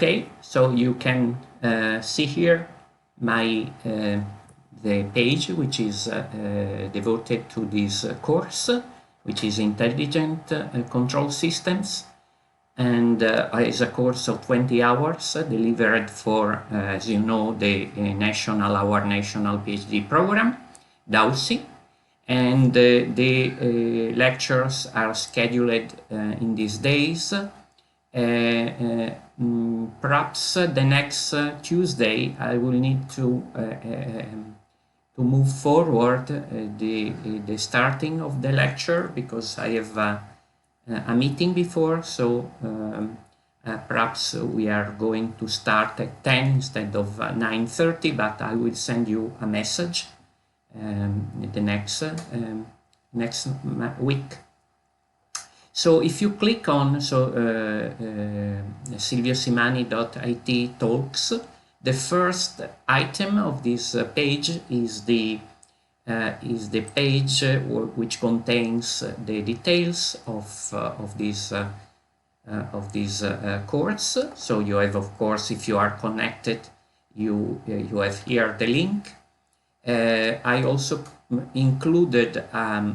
Okay, so you can see here my the page which is devoted to this course, which is Intelligent Control Systems, and is a course of 20 hours delivered for, as you know, the our national PhD program, DAUSY, and the lectures are scheduled in these days. Perhaps the next Tuesday I will need to move forward the starting of the lecture, because I have a meeting before, so perhaps we are going to start at 10 instead of 9:30, but I will send you a message the next week. So if you click on silviosimani.it talks, the first item of this page is the page which contains the details of this course. So you have, of course, if you are connected, you have here the link. I also included a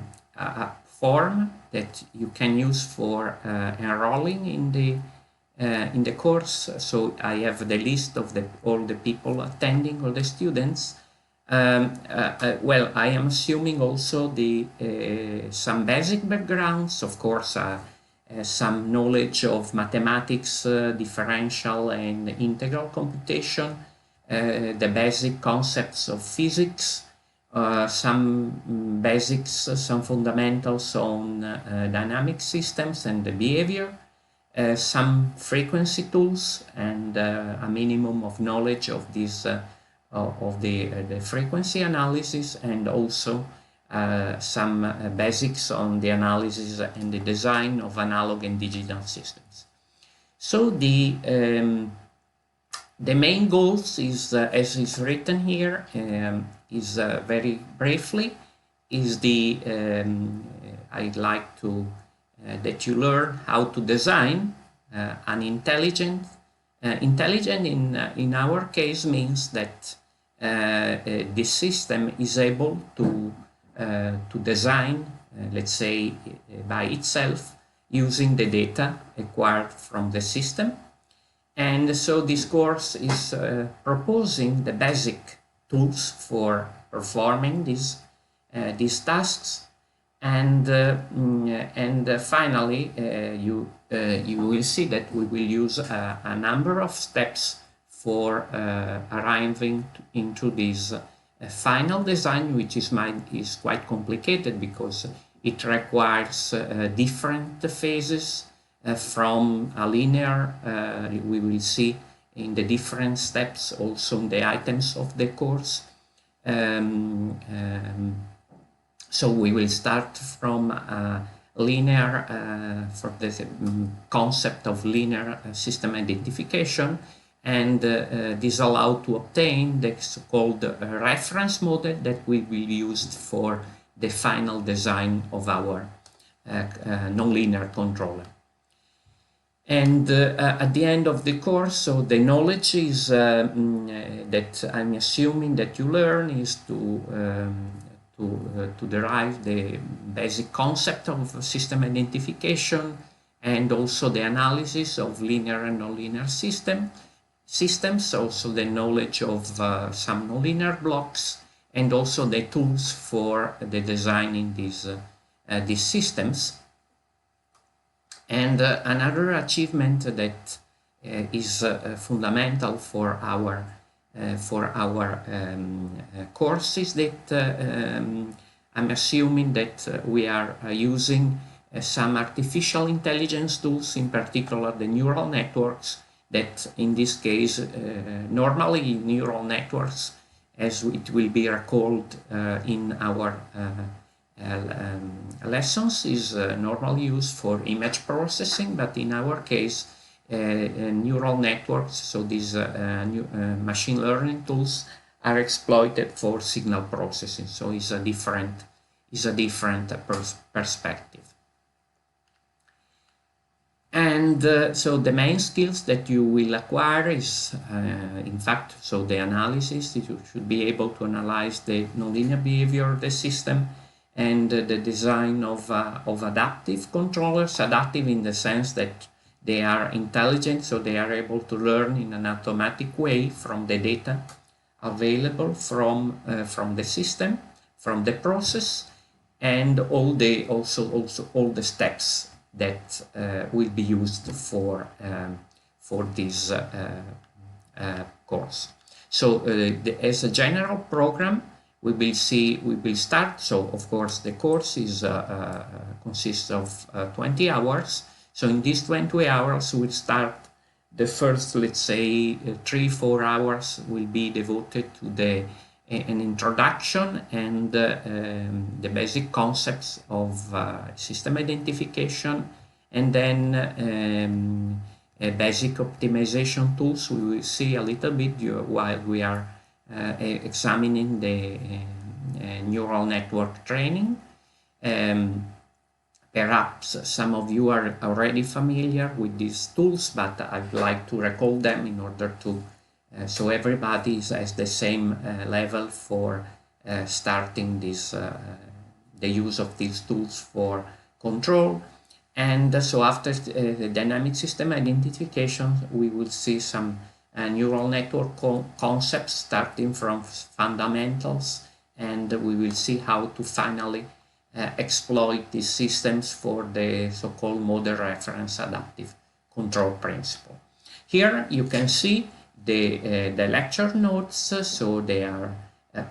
form that you can use for enrolling in the course. So I have the list of all the people attending, all the students. Well, I am assuming also some basic backgrounds, of course, some knowledge of mathematics, differential and integral computation, the basic concepts of physics, some basics, some fundamentals on dynamic systems and the behavior, some frequency tools, and a minimum of knowledge of this of the frequency analysis, and also some basics on the analysis and the design of analog and digital systems. So the main goals is, as is written here, is very briefly, is the I'd like to that you learn how to design an intelligent in our case means that the system is able to design, let's say, by itself, using the data acquired from the system. And so this course is proposing the basic tools for performing these tasks, and finally you will see that we will use a number of steps for arriving into this final design, which is quite complicated because it requires different phases from a linear. We will see in the different steps, also in the items of the course. So we will start from linear, for the concept of linear system identification, and this allows to obtain the so-called reference model that will be used for the final design of our nonlinear controller. And at the end of the course, so the knowledge is that I'm assuming that you learn is to derive the basic concept of system identification, and also the analysis of linear and nonlinear systems, also the knowledge of some nonlinear blocks, and also the tools for the designing these systems. And another achievement that is fundamental for our course is that I'm assuming that we are using some artificial intelligence tools, in particular the neural networks, that in this case normally neural networks, as it will be recalled in our lessons, is normally used for image processing, but in our case neural networks, so these machine learning tools, are exploited for signal processing. So it's a different perspective. And so the main skills that you will acquire is, in fact, so the analysis. You should be able to analyze the nonlinear behavior of the system, and the design of adaptive controllers. Adaptive in the sense that they are intelligent, so they are able to learn in an automatic way from the data available from the system, from the process, and also all the steps that will be used for this course. So as a general program, we will start. So of course the course is consists of 20 hours. So in these 20 hours we'll start the first, let's say, 3-4 hours will be devoted to an introduction and the basic concepts of system identification, and then basic optimization tools. We will see a little bit while we are examining the neural network training. Perhaps some of you are already familiar with these tools, but I'd like to recall them in order to so everybody has the same level for starting this the use of these tools for control. And so after the dynamic system identification, we will see some neural network concepts starting from fundamentals, and we will see how to finally exploit these systems for the so-called model reference adaptive control principle. Here you can see the lecture notes, so they are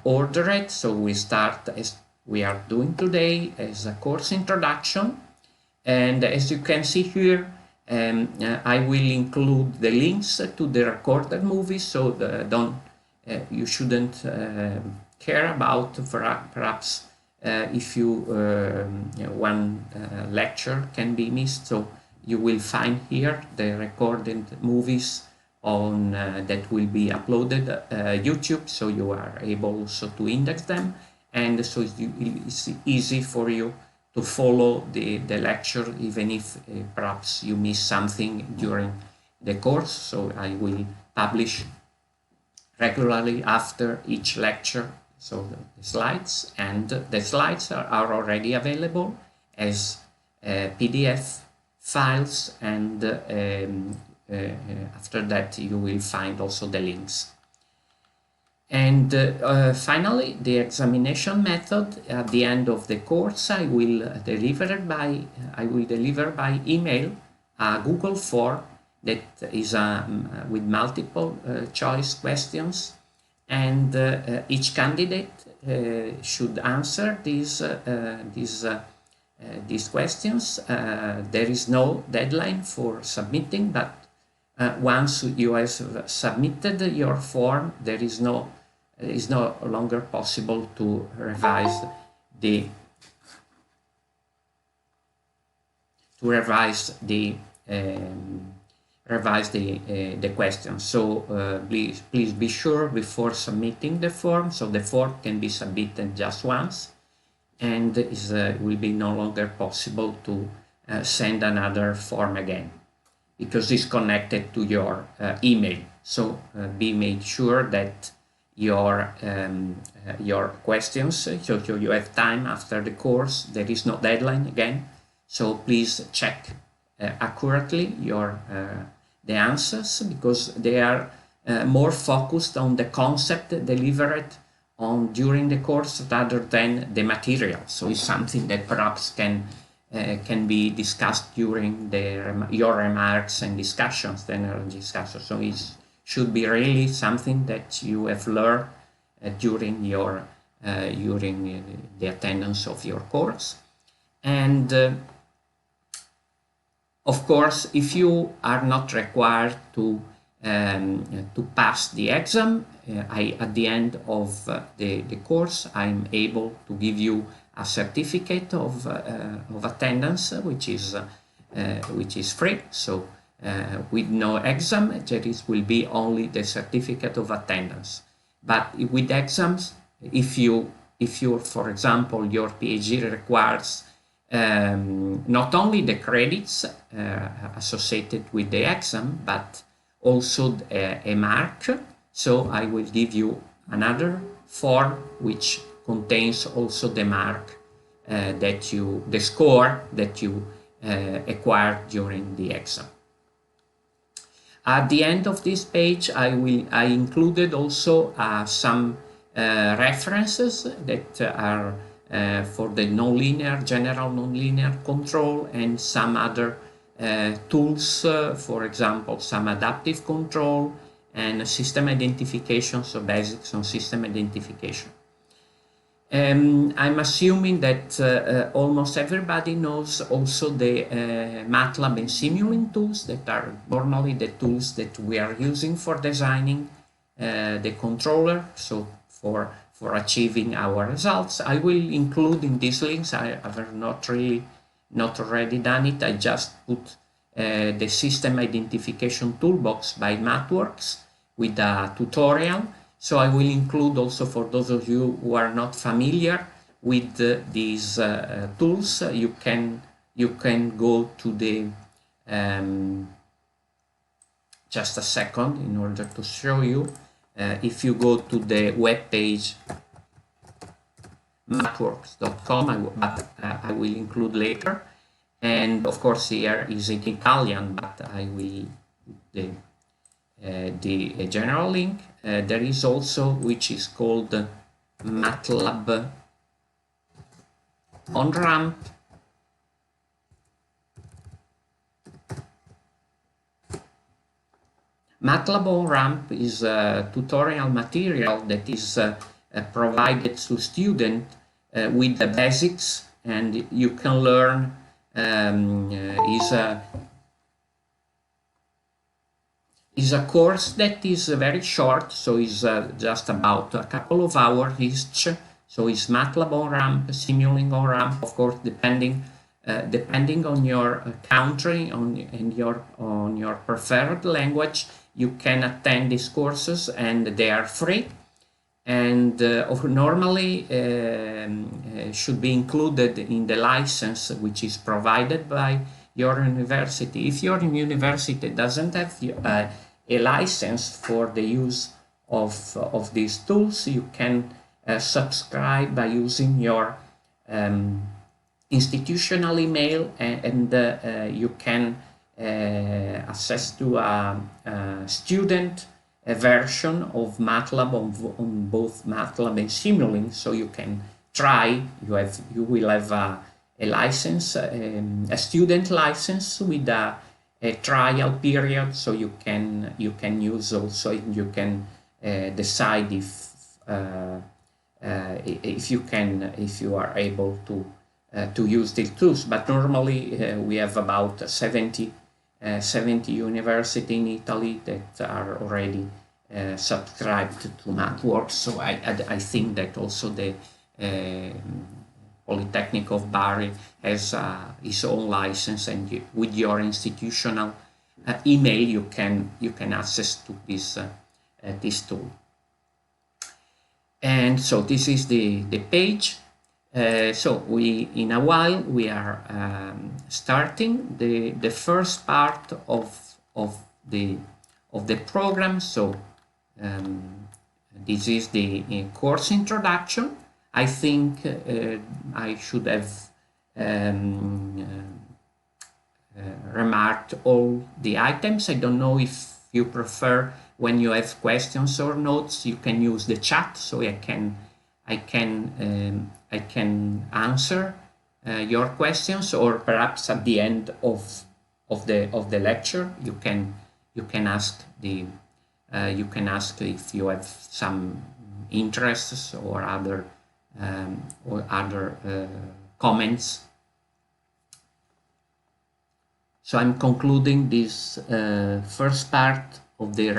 ordered. So we start as we are doing today as a course introduction, and as you can see here, I will include the links to the recorded movies, so you shouldn't care about perhaps if one lecture can be missed. So you will find here the recorded movies on that will be uploaded YouTube, so you are able also to index them, and so it's easy for you to follow the lecture, even if perhaps you miss something during the course. So I will publish regularly after each lecture so the slides, and the slides are already available as PDF files, and after that you will find also the links. And finally, the examination method. At the end of the course, I will deliver by email a Google form that is with multiple choice questions, and each candidate should answer these questions. There is no deadline for submitting, but once you have submitted your form, it is no longer possible to revise the questions. So please be sure before submitting the form. So the form can be submitted just once, and will be no longer possible to send another form again, because it's connected to your email. So be made sure that your questions, so you have time after the course. There is no deadline again, so please check accurately the answers, because they are more focused on the concept delivered during the course rather than the material. So it's something that perhaps can be discussed during your remarks and discussions, So it should be really something that you have learned during the attendance of your course. And of course, if you are not required to pass the exam, at the end of the course, I'm able to give you a certificate of attendance, which is free. So with no exam, will be only the certificate of attendance. But with exams, if you, for example, your PhD requires not only the credits associated with the exam, but also a mark. So I will give you another form which contains also the mark the score that you acquired during the exam. At the end of this page, I included also some references that are for the general nonlinear control, and some other tools, for example, some adaptive control and system identification, so basics on system identification. I'm assuming that almost everybody knows also the MATLAB and Simulink tools that are normally the tools that we are using for designing the controller, so for achieving our results. I will include in these links, I have not already done it, I just put the system identification toolbox by MathWorks with a tutorial. So I will include also, for those of you who are not familiar with these tools, you can go to the just a second in order to show you. If you go to the web page mathworks.com, I will include later, and of course here is in Italian, but I will put the general link. There is also, which is called MATLAB on-ramp. MATLAB on-ramp is a tutorial material that is provided to students with the basics, and you can learn is a course that is very short, so it's just about a couple of hours each. So it's MATLAB on-ramp, Simulink on-ramp, of course, depending on your country, on your preferred language. You can attend these courses, and they are free, and normally should be included in the license which is provided by your university. If your university doesn't have a license for the use of these tools, you can subscribe by using your institutional email, and you can access to a student version of MATLAB on both MATLAB and Simulink, so you can try. You will have a license, a student license with a trial period, so you can use also, you can decide if you are able to use the tools. But normally we have about 70 universities in Italy that are already subscribed to MathWorks. So I think that also the Polytechnic of Bari has its own license, and with your institutional email you can access to this tool. And so this is the page. So in a while we are starting the first part of the program. So this is the course introduction. I think I should have remarked all the items. I don't know if you prefer, when you have questions or notes, you can use the chat, so I can answer your questions, or perhaps at the end of the lecture you can ask if you have some interests or other comments. So I'm concluding this first part of the